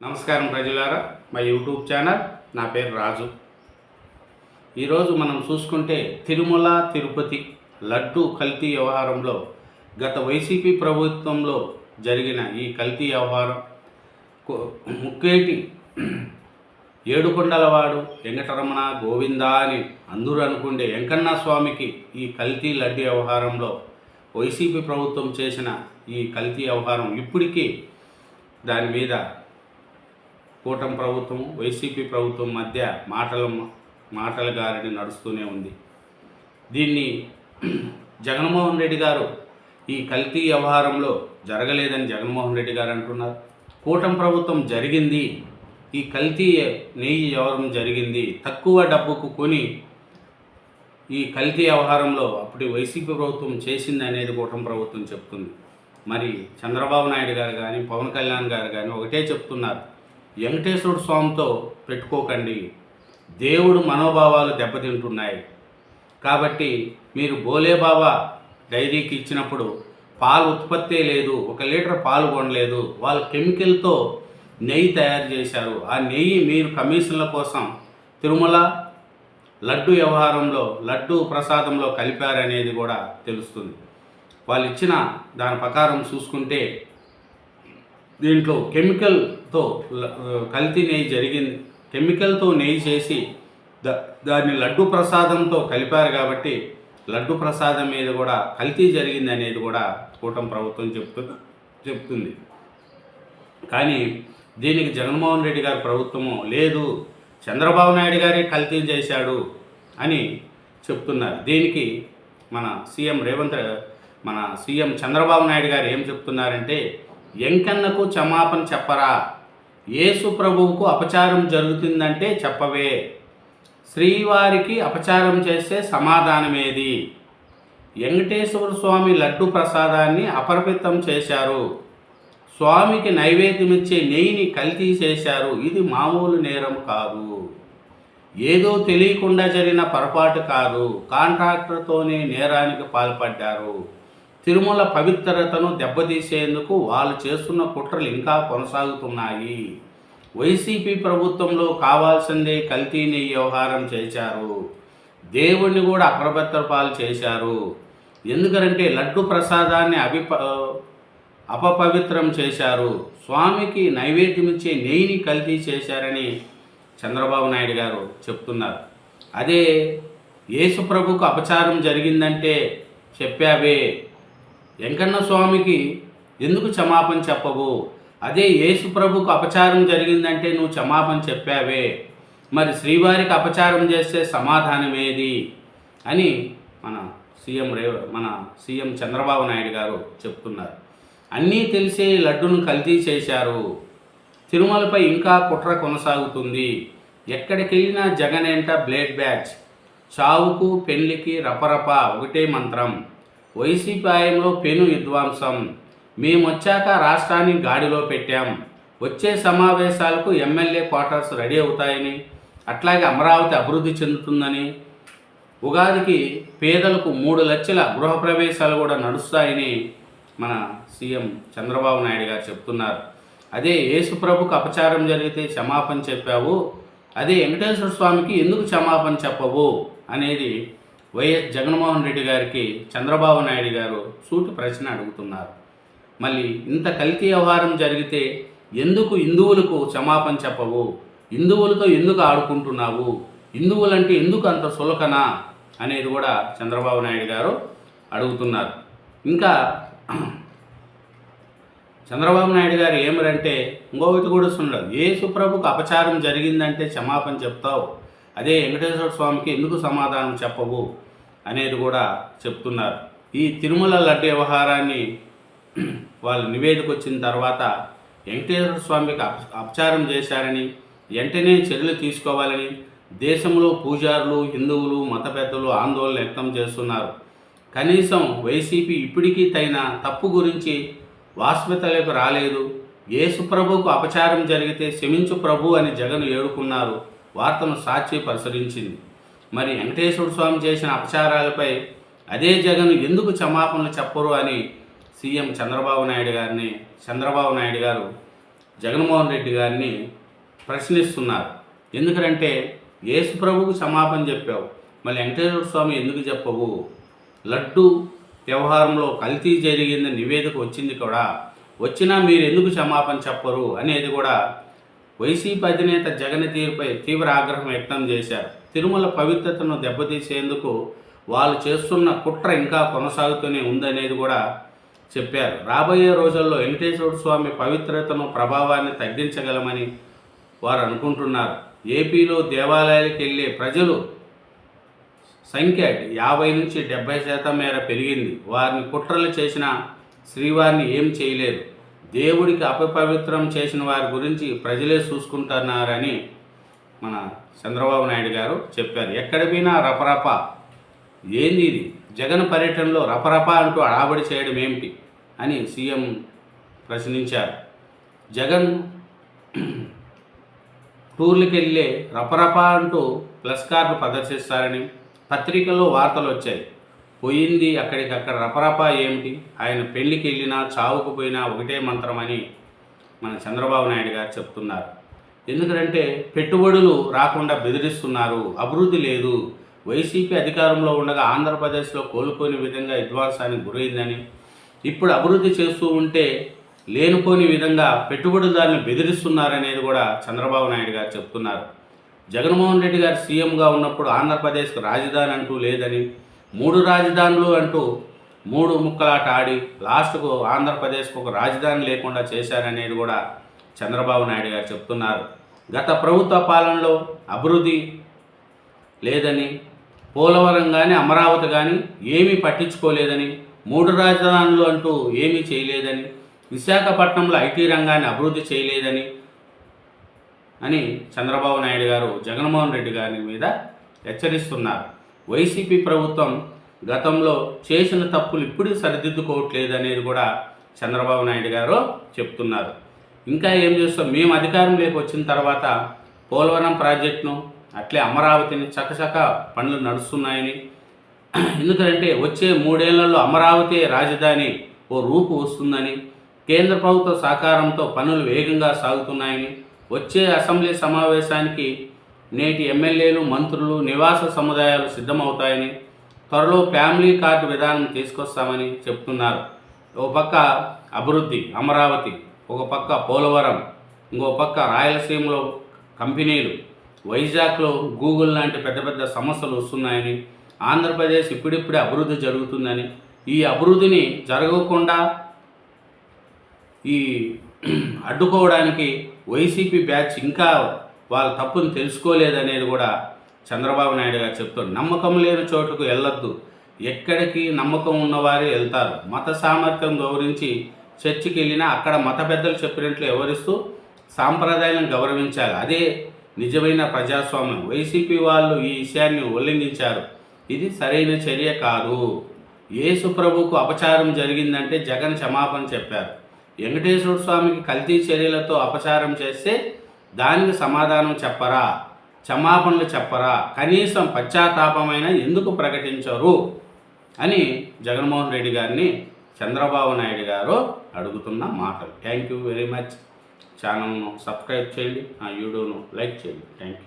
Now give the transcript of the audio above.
నమస్కారం ప్రజలారా, మా యూట్యూబ్ ఛానల్. నా పేరు రాజు. ఈరోజు మనం చూసుకుంటే తిరుమల తిరుపతి లడ్డు కల్తీ వ్యవహారంలో గత వైసీపీ ప్రభుత్వంలో జరిగిన ఈ కల్తీ వ్యవహారం ముక్కేటి ఏడుకొండలవాడు వెంకటరమణ గోవిందా అని అందరూ అనుకుంటే వెంకన్న స్వామికి ఈ కల్తీ లడ్డు వ్యవహారంలో వైసీపీ ప్రభుత్వం చేసిన ఈ కల్తీ వ్యవహారం ఇప్పటికీ దాని మీద కూటమి ప్రభుత్వం వైసీపీ ప్రభుత్వం మధ్య మాటల గారిని నడుస్తూనే ఉంది. దీన్ని జగన్మోహన్ రెడ్డి గారు ఈ కల్తీ వ్యవహారంలో జరగలేదని జగన్మోహన్ రెడ్డి గారు అంటున్నారు. కూటమి ప్రభుత్వం జరిగింది, ఈ కల్తీ నెయ్యి వ్యవహారం జరిగింది, తక్కువ డబ్బుకు కొని ఈ కల్తీ వ్యవహారంలో అప్పుడు వైసీపీ ప్రభుత్వం చేసింది అనేది కూటమి ప్రభుత్వం చెప్తుంది. మరి చంద్రబాబు నాయుడు గారు కానీ పవన్ కళ్యాణ్ గారు కానీ ఒకటే చెప్తున్నారు, వెంకటేశ్వర స్వామితో పెట్టుకోకండి, దేవుడు మనోభావాలు దెబ్బతింటున్నాయి. కాబట్టి మీరు బోలేబాబా డైరీకి ఇచ్చినప్పుడు పాలు ఉత్పత్తే లేదు, 1 లీటర్ పాలు కొనలేదు, వాళ్ళు కెమికల్తో నెయ్యి తయారు చేశారు. ఆ నెయ్యి మీరు కమిషన్ల కోసం తిరుమల లడ్డు వ్యవహారంలో లడ్డు ప్రసాదంలో కలిపారనేది కూడా తెలుస్తుంది. వాళ్ళు ఇచ్చిన దాని ప్రకారం చూసుకుంటే దీంట్లో కెమికల్తో కల్తీ నెయ్యి జరిగింది. కెమికల్తో నెయ్యి చేసి దాన్ని లడ్డు ప్రసాదంతో కలిపారు. కాబట్టి లడ్డు ప్రసాదం మీద కూడా కల్తీ జరిగింది అనేది కూడా కూటమి ప్రభుత్వం చెప్తుంది. కానీ దీనికి జగన్మోహన్ రెడ్డి గారి ప్రభుత్వము లేదు, చంద్రబాబు నాయుడు గారే కల్తీ చేశాడు అని చెప్తున్నారు. దీనికి మన సీఎం చంద్రబాబు నాయుడు గారు ఏం చెప్తున్నారంటే, వెంకన్నకు క్షమాపణ చెప్పరా, యేసు ప్రభువుకు అపచారం జరుగుతుందంటే చెప్పవే, శ్రీవారికి అపచారం చేస్తే సమాధానమేది, వెంకటేశ్వర స్వామి లడ్డు ప్రసాదాన్ని అపరిమితం చేశారు, స్వామికి నైవేద్యమిచ్చే నెయ్యిని కల్తీ చేశారు, ఇది మామూలు నేరం కాదు, ఏదో తెలియకుండా జరిగిన పొరపాటు కాదు, కాంట్రాక్టర్తోనే నేరానికి పాల్పడ్డారు, తిరుమల పవిత్రతను దెబ్బతీసేందుకు వాళ్ళు చేస్తున్న కుట్రలు ఇంకా కొనసాగుతున్నాయి, వైసీపీ ప్రభుత్వంలో కావాల్సిందే కల్తీ నెయ్యి వ్యవహారం చేశారు, దేవుణ్ణి కూడా అప్రభత్ర పాలు చేశారు, ఎందుకంటే లడ్డు ప్రసాదాన్ని అపవిత్రం చేశారు, స్వామికి నైవేద్యమిచ్చే నెయ్యిని కల్తీ చేశారని చంద్రబాబు నాయుడు గారు చెప్తున్నారు. అదే యేసు ప్రభుకు అపచారం జరిగిందంటే చెప్పావే, వెంకన్న స్వామికి ఎందుకు క్షమాపణ చెప్పవు, అదే యేసు ప్రభుకు అపచారం జరిగిందంటే నువ్వు క్షమాపణ చెప్పావే, మరి శ్రీవారికి అపచారం చేస్తే సమాధానమేది అని మన సీఎం చంద్రబాబు నాయుడు గారు చెప్తున్నారు. అన్నీ తెలిసే లడ్డును కల్తీ చేశారు, తిరుమలపై ఇంకా కుట్ర కొనసాగుతుంది, ఎక్కడికెళ్ళినా జగనేంట బ్లేడ్ బ్యాచ్, చావుకు పెళ్లికి రపరప ఒకటే మంత్రం, వైసీపీ హయాంలో పెను విధ్వంసం, మేమొచ్చాక రాష్ట్రాన్ని గాడిలో పెట్టాం, వచ్చే సమావేశాలకు ఎమ్మెల్యే క్వార్టర్స్ రెడీ అవుతాయని, అట్లాగే అమరావతి అభివృద్ధి చెందుతుందని, ఉగాదికి పేదలకు 3 లక్షల గృహప్రవేశాలు కూడా నడుస్తాయని మన సీఎం చంద్రబాబు నాయుడు గారు చెప్తున్నారు. అదే యేసుప్రభుకు అపచారం జరిగితే క్షమాపణ చెప్పావు, అదే వెంకటేశ్వర స్వామికి ఎందుకు క్షమాపణ చెప్పవు అనేది వైఎస్ జగన్మోహన్ రెడ్డి గారికి చంద్రబాబు నాయుడు గారు సూటి ప్రశ్న అడుగుతున్నారు. మళ్ళీ ఇంత కల్తీ వ్యవహారం జరిగితే ఎందుకు హిందువులకు క్షమాపణ చెప్పవు, హిందువులతో ఎందుకు ఆడుకుంటున్నావు, హిందువులంటే ఎందుకు అంత సులకన అనేది కూడా చంద్రబాబు నాయుడు గారు అడుగుతున్నారు. ఇంకా చంద్రబాబు నాయుడు గారు ఏమరంటే ఇంకొకటి కూడా ఉండదు, యేసు ప్రభుకు అపచారం జరిగిందంటే క్షమాపణ చెప్తావు, అదే వెంకటేశ్వర స్వామికి ఎందుకు సమాధానం చెప్పవు అనేది కూడా చెప్తున్నారు. ఈ తిరుమల లడ్డు వ్యవహారాన్ని వాళ్ళు నివేదిక వచ్చిన తర్వాత వెంకటేశ్వర స్వామికి అపచారం చేశారని వెంటనే చర్యలు తీసుకోవాలని దేశంలో పూజారులు, హిందువులు, మత పెద్దలు ఆందోళన వ్యక్తం చేస్తున్నారు. కనీసం వైసీపీ ఇప్పటికీ తగిన తప్పు గురించి వాస్తవికతలకు రాలేదు. యేసు ప్రభుకు అపచారం జరిగితే క్షమించు ప్రభు అని జగన్ ఏడుకున్నారు. వార్తను సాక్షి ప్రచురించింది. మరి వెంకటేశ్వర స్వామి చేసిన అపచారాలపై అదే జగన్ ఎందుకు క్షమాపణలు చెప్పరు అని సీఎం చంద్రబాబు నాయుడు గారు జగన్మోహన్ రెడ్డి గారిని ప్రశ్నిస్తున్నారు. ఎందుకంటే యేసు ప్రభువుకు క్షమాపణ చెప్పావు, మళ్ళీ వెంకటేశ్వర స్వామి ఎందుకు చెప్పవు? లడ్డు వ్యవహారంలో కల్తీ జరిగింది నివేదిక వచ్చింది కూడా, వచ్చినా మీరు ఎందుకు క్షమాపణ చెప్పరు అనేది కూడా వైసీపీ అధినేత జగన్ తీరుపై తీవ్ర ఆగ్రహం వ్యక్తం చేశారు. తిరుమల పవిత్రతను దెబ్బతీసేందుకు వాళ్ళు చేస్తున్న కుట్ర ఇంకా కొనసాగుతూనే ఉందనేది కూడా చెప్పారు. రాబోయే రోజుల్లో వెంకటేశ్వర స్వామి పవిత్రతను ప్రభావాన్ని తగ్గించగలమని వారు అనుకుంటున్నారు. ఏపీలో దేవాలయాలకు వెళ్ళే ప్రజలు సంఖ్య 50 నుంచి 70% మేర పెరిగింది. వారిని కుట్రలు చేసిన శ్రీవారిని ఏం చేయలేరు. దేవుడికి అపవిత్రం చేసిన వారి గురించి ప్రజలే చూసుకుంటున్నారని మన చంద్రబాబు నాయుడు గారు చెప్పారు. ఎక్కడ పోయినా రపరప, ఏంది ఇది? జగన్ పర్యటనలో రపరప అంటూ అడాబడి చేయడం ఏమిటి అని సీఎం ప్రశ్నించారు. జగన్ టూర్లకు వెళ్ళే రపరప అంటూ ప్లస్ కార్డులు ప్రదర్శిస్తారని పత్రికల్లో వార్తలు వచ్చాయి. పోయింది అక్కడికక్కడ రపరప ఏమిటి? ఆయన పెళ్లికి వెళ్ళినా చావుకు పోయినా ఒకటే మంత్రం అని మన చంద్రబాబు నాయుడు గారు చెప్తున్నారు. ఎందుకంటే పెట్టుబడులు రాకుండా బెదిరిస్తున్నారు, అభివృద్ధి లేదు. వైసీపీ అధికారంలో ఉండగా ఆంధ్రప్రదేశ్లో కోలుకోని విధంగా విధ్వంసానికి గురైందని, ఇప్పుడు అభివృద్ధి చేస్తూ ఉంటే లేనుకోని విధంగా పెట్టుబడిదారులను బెదిరిస్తున్నారనేది కూడా చంద్రబాబు నాయుడు గారు చెప్తున్నారు. జగన్మోహన్ రెడ్డి గారు సీఎంగా ఉన్నప్పుడు ఆంధ్రప్రదేశ్కు రాజధాని అంటూ లేదని, 3 రాజధానులు అంటూ 3 ముక్కలాట ఆడి లాస్ట్కు ఆంధ్రప్రదేశ్కు ఒక రాజధాని లేకుండా చేశారనేది కూడా చంద్రబాబు నాయుడు గారు చెప్తున్నారు. గత ప్రభుత్వ పాలనలో అభివృద్ధి లేదని, పోలవరం కానీ అమరావతి కానీ ఏమీ పట్టించుకోలేదని, 3 రాజధానులు అంటూ ఏమీ చేయలేదని, విశాఖపట్నంలో ఐటీ రంగాన్ని అభివృద్ధి చేయలేదని అని చంద్రబాబు నాయుడు గారు జగన్మోహన్ రెడ్డి గారి మీద హెచ్చరిస్తున్నారు. వైసీపీ ప్రభుత్వం గతంలో చేసిన తప్పులు ఇప్పుడు సరిదిద్దుకోవట్లేదు అనేది కూడా చంద్రబాబు నాయుడు గారు చెప్తున్నారు. ఇంకా ఏం చేస్తాం, మేము అధికారంలోకి వచ్చిన తర్వాత పోలవరం ప్రాజెక్టును అట్లే అమరావతిని చకచక పనులు నడుస్తున్నాయని, ఎందుకంటే వచ్చే 3 ఏళ్లలో అమరావతి రాజధాని ఓ రూపు వస్తుందని, కేంద్ర ప్రభుత్వ సహకారంతో పనులు వేగంగా సాగుతున్నాయని, వచ్చే అసెంబ్లీ సమావేశానికి నేటి ఎమ్మెల్యేలు మంత్రులు నివాస సముదాయాలు సిద్ధమవుతాయని, త్వరలో ఫ్యామిలీ కార్డు విధానం తీసుకొస్తామని చెప్తున్నారు. ఒక పక్క అభివృద్ధి అమరావతి, ఒక పక్క పోలవరం, ఇంకో పక్క రాయలసీమలో కంపెనీలు, వైజాగ్లో గూగుల్ లాంటి పెద్ద పెద్ద సమస్యలు వస్తున్నాయని, ఆంధ్రప్రదేశ్ ఇప్పుడిప్పుడే అభివృద్ధి జరుగుతుందని, ఈ అభివృద్ధిని జరగకుండా ఈ అడ్డుకోవడానికి వైసీపీ బ్యాచ్ ఇంకా వాళ్ళ తప్పును తెలుసుకోలేదనేది కూడా చంద్రబాబు నాయుడు గారు చెప్తారు. నమ్మకం లేని చోటుకు వెళ్ళొద్దు, ఎక్కడికి నమ్మకం ఉన్నవారే వెళ్తారు. మత సామర్థ్యం గౌరవించి చర్చికి వెళ్ళినా అక్కడ మత పెద్దలు చెప్పినట్లు వివరిస్తూ సాంప్రదాయాలను గౌరవించాలి. అదే నిజమైన ప్రజాస్వామ్యం. వైసీపీ వాళ్ళు ఈ విషయాన్ని ఉల్లంఘించారు. ఇది సరైన చర్య కాదు. యేసు ప్రభువుకు అపచారం జరిగిందంటే జగన్ క్షమాపణ చెప్పారు. వెంకటేశ్వర స్వామికి కల్తీ చర్యలతో అపచారం చేస్తే దానికి సమాధానం చెప్పరా, క్షమాపణలు చెప్పరా, కనీసం పశ్చాత్తాపమైనా ఎందుకు ప్రకటించరు అని జగన్మోహన్ రెడ్డి గారిని చంద్రబాబు నాయుడు గారు అడుగుతున్న మాటలు. Thank you very much. ఛానల్ను సబ్స్క్రైబ్ చేయండి, నా వీడియోను లైక్ చేయండి. Thank you.